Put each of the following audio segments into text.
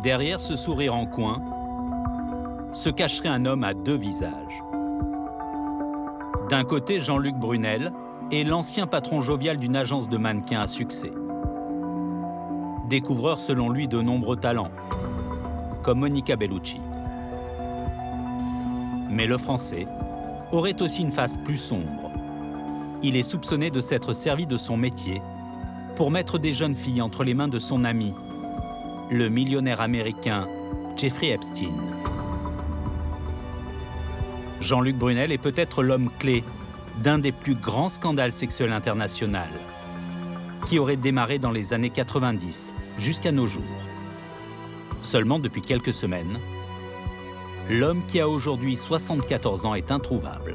Derrière ce sourire en coin, se cacherait un homme à deux visages. D'un côté, Jean-Luc Brunel est l'ancien patron jovial d'une agence de mannequins à succès. Découvreur selon lui de nombreux talents, comme Monica Bellucci. Mais le Français aurait aussi une face plus sombre. Il est soupçonné de s'être servi de son métier pour mettre des jeunes filles entre les mains de son ami, le millionnaire américain Jeffrey Epstein. Jean-Luc Brunel est peut-être l'homme clé d'un des plus grands scandales sexuels internationaux, qui aurait démarré dans les années 90 jusqu'à nos jours. Seulement depuis quelques semaines, l'homme qui a aujourd'hui 74 ans est introuvable.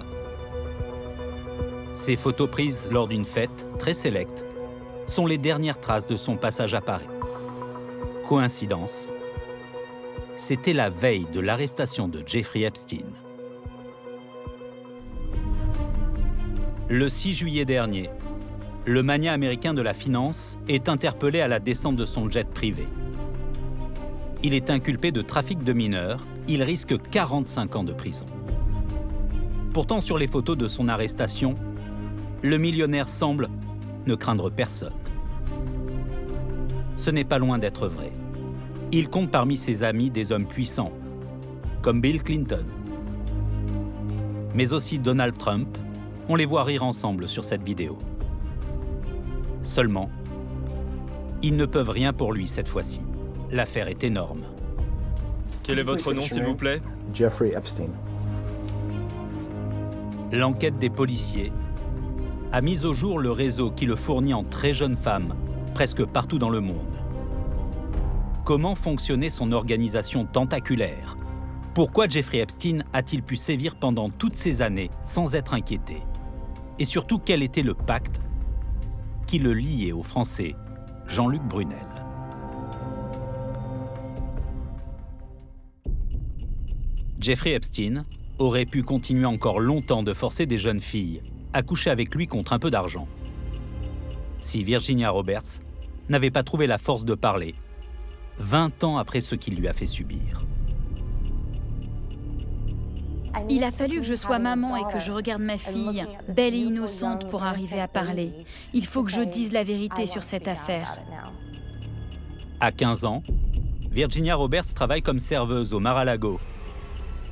Ces photos prises lors d'une fête très sélecte sont les dernières traces de son passage à Paris. Coïncidence, c'était la veille de l'arrestation de Jeffrey Epstein. Le 6 juillet dernier, le magnat américain de la finance est interpellé à la descente de son jet privé. Il est inculpé de trafic de mineurs, il risque 45 ans de prison. Pourtant, sur les photos de son arrestation, le millionnaire semble ne craindre personne. Ce n'est pas loin d'être vrai. Il compte parmi ses amis des hommes puissants, comme Bill Clinton, mais aussi Donald Trump. On les voit rire ensemble sur cette vidéo. Seulement, ils ne peuvent rien pour lui cette fois-ci. L'affaire est énorme. Quel est votre nom, s'il vous plaît? Jeffrey Epstein. L'enquête des policiers a mis au jour le réseau qui le fournit en très jeunes femmes, presque partout dans le monde. Comment fonctionnait son organisation tentaculaire? Pourquoi Jeffrey Epstein a-t-il pu sévir pendant toutes ces années sans être inquiété? Et surtout, quel était le pacte qui le liait au Français Jean-Luc Brunel? Jeffrey Epstein aurait pu continuer encore longtemps de forcer des jeunes filles à coucher avec lui contre un peu d'argent. Si Virginia Roberts n'avait pas trouvé la force de parler 20 ans après ce qu'il lui a fait subir. Il a fallu que je sois maman et que je regarde ma fille, belle et innocente, pour arriver à parler. Il faut que je dise la vérité sur cette affaire. À 15 ans, Virginia Roberts travaille comme serveuse au Mar-a-Lago,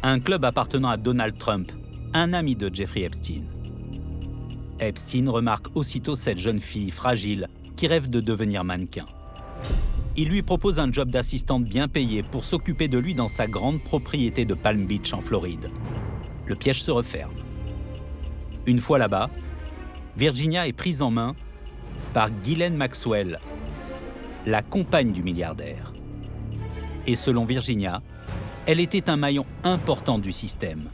un club appartenant à Donald Trump, un ami de Jeffrey Epstein. Epstein remarque aussitôt cette jeune fille fragile qui rêve de devenir mannequin. Il lui propose un job d'assistante bien payée pour s'occuper de lui dans sa grande propriété de Palm Beach en Floride. Le piège se referme. Une fois là-bas, Virginia est prise en main par Ghislaine Maxwell, la compagne du milliardaire. Et selon Virginia, elle était un maillon important du système.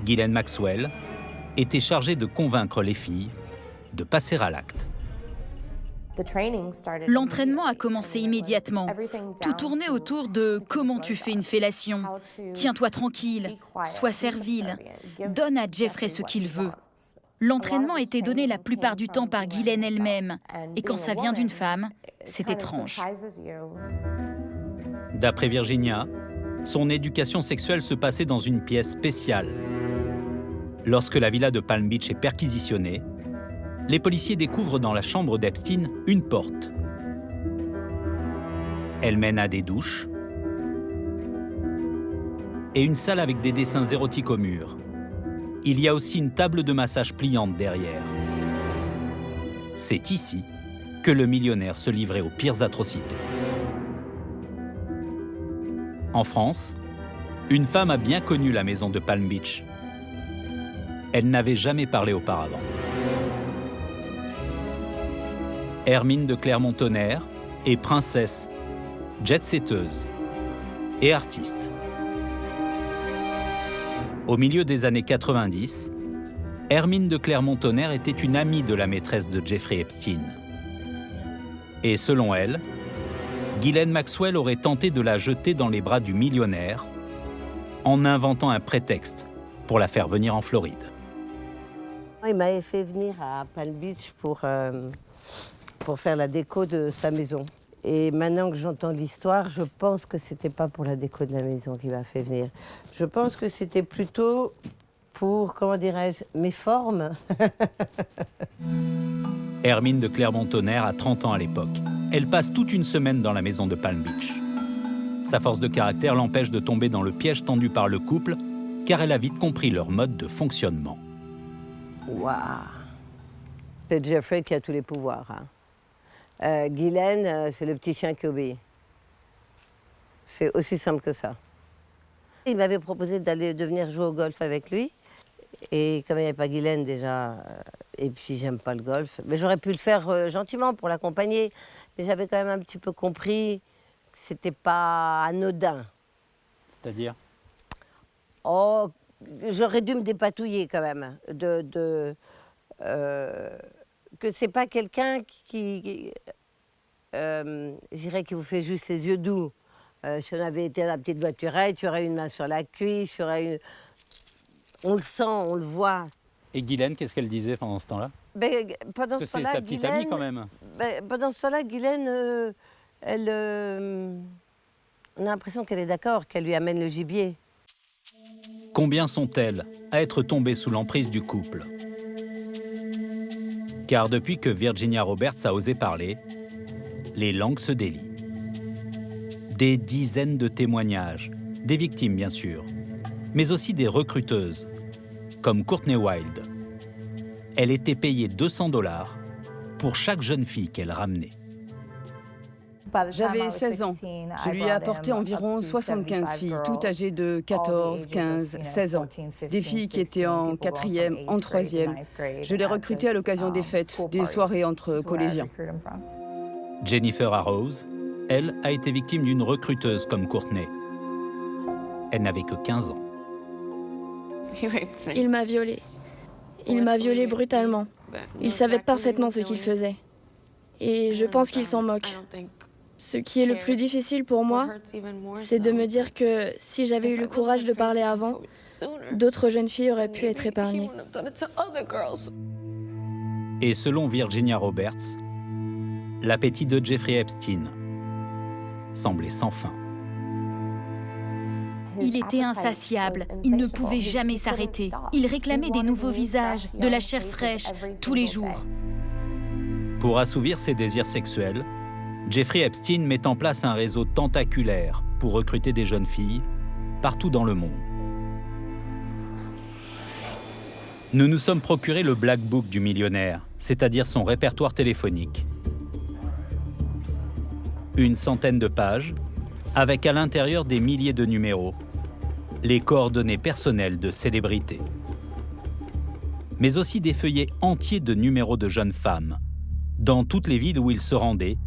Ghislaine Maxwell était chargée de convaincre les filles de passer à l'acte. L'entraînement a commencé immédiatement. Tout tournait autour de comment tu fais une fellation. Tiens-toi tranquille, sois servile, donne à Jeffrey ce qu'il veut. L'entraînement était donné la plupart du temps par Ghislaine elle-même. Et quand ça vient d'une femme, c'est étrange. D'après Virginia, son éducation sexuelle se passait dans une pièce spéciale. Lorsque la villa de Palm Beach est perquisitionnée, les policiers découvrent dans la chambre d'Epstein une porte. Elle mène à des douches et une salle avec des dessins érotiques au mur. Il y a aussi une table de massage pliante derrière. C'est ici que le millionnaire se livrait aux pires atrocités. En France, une femme a bien connu la maison de Palm Beach. Elle n'avait jamais parlé auparavant. Hermine de Clermont-Tonnerre est princesse, jet-setteuse et artiste. Au milieu des années 90, Hermine de Clermont-Tonnerre était une amie de la maîtresse de Jeffrey Epstein. Et selon elle, Ghislaine Maxwell aurait tenté de la jeter dans les bras du millionnaire en inventant un prétexte pour la faire venir en Floride. Il m'avait fait venir à Palm Beach pour faire la déco de sa maison. Et maintenant que j'entends l'histoire, je pense que c'était pas pour la déco de la maison qui m'a fait venir. Je pense que c'était plutôt pour, comment dirais-je, mes formes. Hermine de Clermont-Tonnerre a 30 ans à l'époque. Elle passe toute une semaine dans la maison de Palm Beach. Sa force de caractère l'empêche de tomber dans le piège tendu par le couple, car elle a vite compris leur mode de fonctionnement. Waouh! C'est Jeffrey qui a tous les pouvoirs. Hein. Guylaine, c'est le petit chien qui obéit. C'est aussi simple que ça. Il m'avait proposé de venir jouer au golf avec lui. Et comme il n'y avait pas Guylaine déjà, et puis j'aime pas le golf, mais j'aurais pu le faire gentiment pour l'accompagner. Mais j'avais quand même un petit peu compris que c'était pas anodin. C'est-à-dire ? Oh, j'aurais dû me dépatouiller quand même. Que c'est pas quelqu'un qui j'irais qui vous fait juste les yeux doux. Si on avait été à la petite voiturette, tu aurais une main sur la cuisse, tu aurais une... On le sent, on le voit. Et Guylaine, qu'est-ce qu'elle disait pendant ce temps-là ? Pendant Parce que ce c'est temps-là, sa petite amie quand même. Pendant ce temps-là, Guylaine, on a l'impression qu'elle est d'accord, qu'elle lui amène le gibier. Combien sont-elles à être tombées sous l'emprise du couple ? Car depuis que Virginia Roberts a osé parler, les langues se délient. Des dizaines de témoignages, des victimes bien sûr, mais aussi des recruteuses, comme Courtney Wild. Elle était payée $200 pour chaque jeune fille qu'elle ramenait. J'avais 16 ans. Je lui ai apporté environ 75 filles, toutes âgées de 14, 15, 16 ans. Des filles qui étaient en 4e, en 3e. Je les recrutais à l'occasion des fêtes, des soirées entre collégiens. Jennifer Arrows, elle, a été victime d'une recruteuse comme Courtney. Elle n'avait que 15 ans. Il m'a violée. Il m'a violée brutalement. Il savait parfaitement ce qu'il faisait. Et je pense qu'il s'en moque. Ce qui est le plus difficile pour moi, c'est de me dire que si j'avais eu le courage de parler avant, d'autres jeunes filles auraient pu être épargnées. Et selon Virginia Roberts, l'appétit de Jeffrey Epstein semblait sans fin. Il était insatiable, il ne pouvait jamais s'arrêter. Il réclamait des nouveaux visages, de la chair fraîche, tous les jours. Pour assouvir ses désirs sexuels, Jeffrey Epstein met en place un réseau tentaculaire pour recruter des jeunes filles partout dans le monde. Nous nous sommes procuré le Black Book du millionnaire, c'est-à-dire son répertoire téléphonique. Une centaine de pages, avec à l'intérieur des milliers de numéros, les coordonnées personnelles de célébrités. Mais aussi des feuillets entiers de numéros de jeunes femmes. Dans toutes les villes où il se rendait,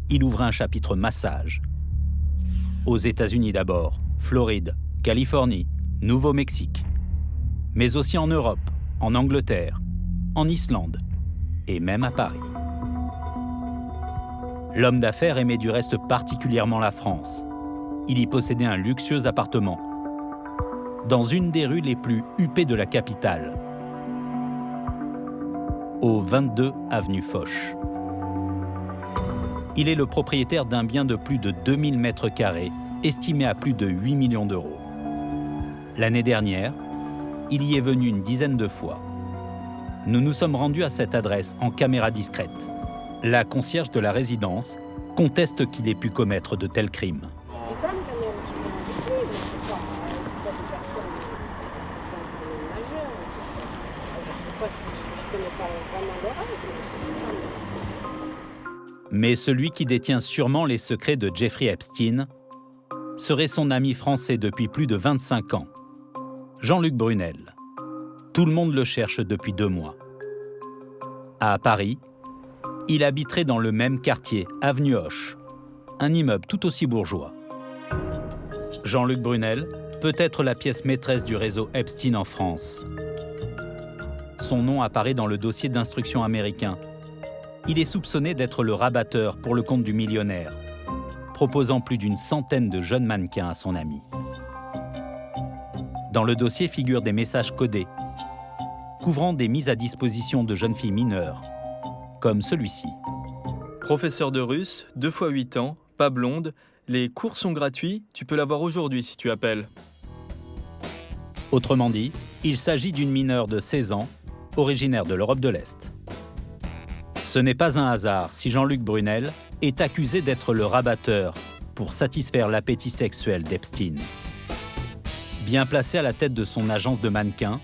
il ouvrait un chapitre massage. Aux États-Unis d'abord, Floride, Californie, Nouveau-Mexique. Mais aussi en Europe, en Angleterre, en Islande et même à Paris. L'homme d'affaires aimait du reste particulièrement la France. Il y possédait un luxueux appartement dans une des rues les plus huppées de la capitale, au 22 avenue Foch. Il est le propriétaire d'un bien de plus de 2000 mètres carrés, estimé à plus de 8 millions d'euros. L'année dernière, il y est venu une dizaine de fois. Nous nous sommes rendus à cette adresse en caméra discrète. La concierge de la résidence conteste qu'il ait pu commettre de tels crimes. Mais celui qui détient sûrement les secrets de Jeffrey Epstein serait son ami français depuis plus de 25 ans, Jean-Luc Brunel. Tout le monde le cherche depuis 2 mois. À Paris, il habiterait dans le même quartier, avenue Hoche, un immeuble tout aussi bourgeois. Jean-Luc Brunel peut être la pièce maîtresse du réseau Epstein en France. Son nom apparaît dans le dossier d'instruction américain. Il est soupçonné d'être le rabatteur pour le compte du millionnaire, proposant plus d'une centaine de jeunes mannequins à son ami. Dans le dossier figurent des messages codés, couvrant des mises à disposition de jeunes filles mineures, comme celui-ci. Professeur de russe, 2 fois 8 ans, pas blonde, les cours sont gratuits, tu peux la voir aujourd'hui si tu appelles. Autrement dit, il s'agit d'une mineure de 16 ans, originaire de l'Europe de l'Est. Ce n'est pas un hasard si Jean-Luc Brunel est accusé d'être le rabatteur pour satisfaire l'appétit sexuel d'Epstein. Bien placé à la tête de son agence de mannequins,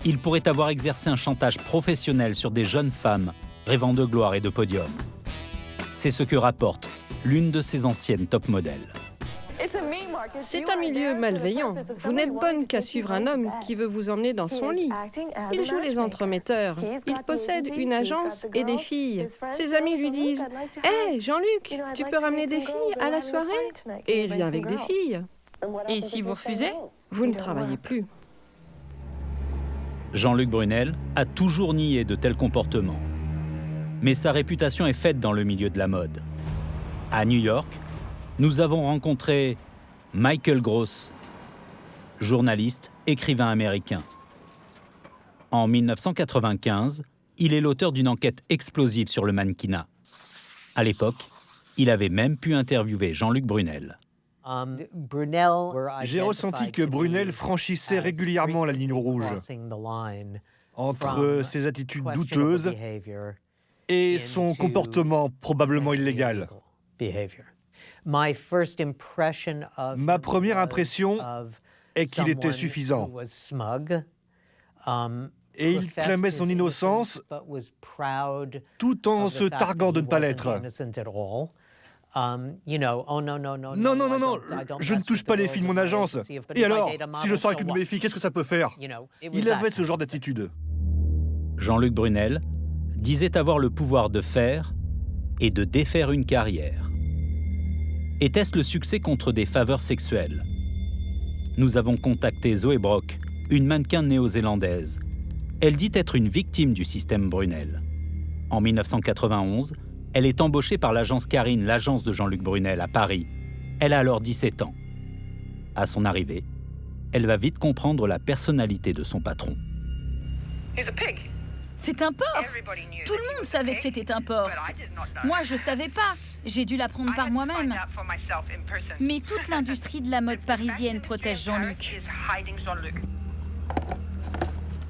il pourrait avoir exercé un chantage professionnel sur des jeunes femmes rêvant de gloire et de podium. C'est ce que rapporte l'une de ses anciennes top modèles. C'est un milieu malveillant. Vous n'êtes bonne qu'à suivre un homme qui veut vous emmener dans son lit. Il joue les entremetteurs. Il possède une agence et des filles. Ses amis lui disent « Hé, Jean-Luc, tu peux ramener des filles à la soirée ?» Et il vient avec des filles. Et si vous refusez? Vous ne travaillez plus. Jean-Luc Brunel a toujours nié de tels comportements. Mais sa réputation est faite dans le milieu de la mode. À New York, nous avons rencontré Michael Gross, journaliste, écrivain américain. En 1995, il est l'auteur d'une enquête explosive sur le mannequinat. À l'époque, il avait même pu interviewer Jean-Luc Brunel. J'ai ressenti que Brunel franchissait régulièrement la ligne rouge entre ses attitudes douteuses et son comportement probablement illégal. Ma première impression est qu'il était suffisant. Et il clamait son innocence tout en se targuant de ne pas l'être. Non, je ne touche pas les filles de mon agence. Et alors, si je sors avec une de mes filles, qu'est-ce que ça peut faire? Il avait ce genre d'attitude. Jean-Luc Brunel disait avoir le pouvoir de faire et de défaire une carrière. Était-ce le succès contre des faveurs sexuelles? Nous avons contacté Zoé Brock, une mannequin néo-zélandaise. Elle dit être une victime du système Brunel. En 1991, elle est embauchée par l'agence Karine, l'agence de Jean-Luc Brunel, à Paris. Elle a alors 17 ans. À son arrivée, elle va vite comprendre la personnalité de son patron. C'est un porc! Tout le monde savait que c'était un porc. Moi, je savais pas. J'ai dû l'apprendre par moi-même. Mais toute l'industrie de la mode parisienne protège Jean-Luc.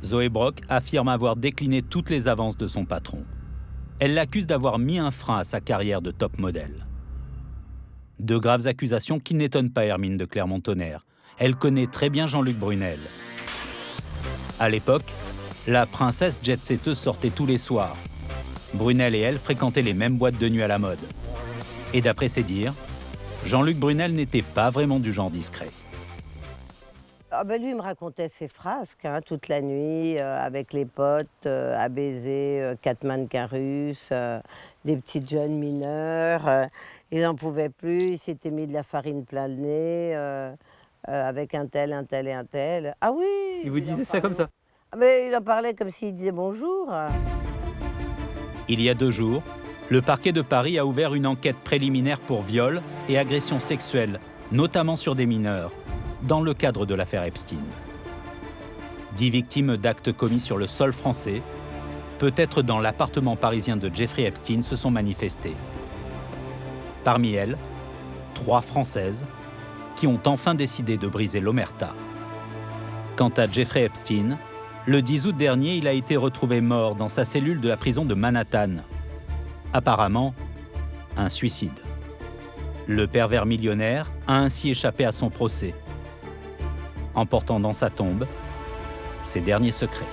Zoé Brock affirme avoir décliné toutes les avances de son patron. Elle l'accuse d'avoir mis un frein à sa carrière de top modèle. De graves accusations qui n'étonnent pas Hermine de Clermont-Tonnerre. Elle connaît très bien Jean-Luc Brunel. À l'époque, la princesse jet-setteuse sortait tous les soirs. Brunel et elle fréquentaient les mêmes boîtes de nuit à la mode. Et d'après ses dires, Jean-Luc Brunel n'était pas vraiment du genre discret. Lui, il me racontait ses frasques toute la nuit, avec les potes, à baiser 4 mannequins russes, des petites jeunes mineures. Ils n'en pouvaient plus, il s'était mis de la farine plein le nez, avec un tel et un tel. Ah oui! Il vous disait ça comme ça? Mais il en parlait comme s'il disait bonjour. Il y a 2 jours, le parquet de Paris a ouvert une enquête préliminaire pour viol et agression sexuelle, notamment sur des mineurs, dans le cadre de l'affaire Epstein. 10 victimes d'actes commis sur le sol français, peut-être dans l'appartement parisien de Jeffrey Epstein, se sont manifestées. Parmi elles, 3 Françaises qui ont enfin décidé de briser l'omerta. Quant à Jeffrey Epstein, le 10 août dernier, il a été retrouvé mort dans sa cellule de la prison de Manhattan. Apparemment, un suicide. Le pervers millionnaire a ainsi échappé à son procès, emportant dans sa tombe ses derniers secrets.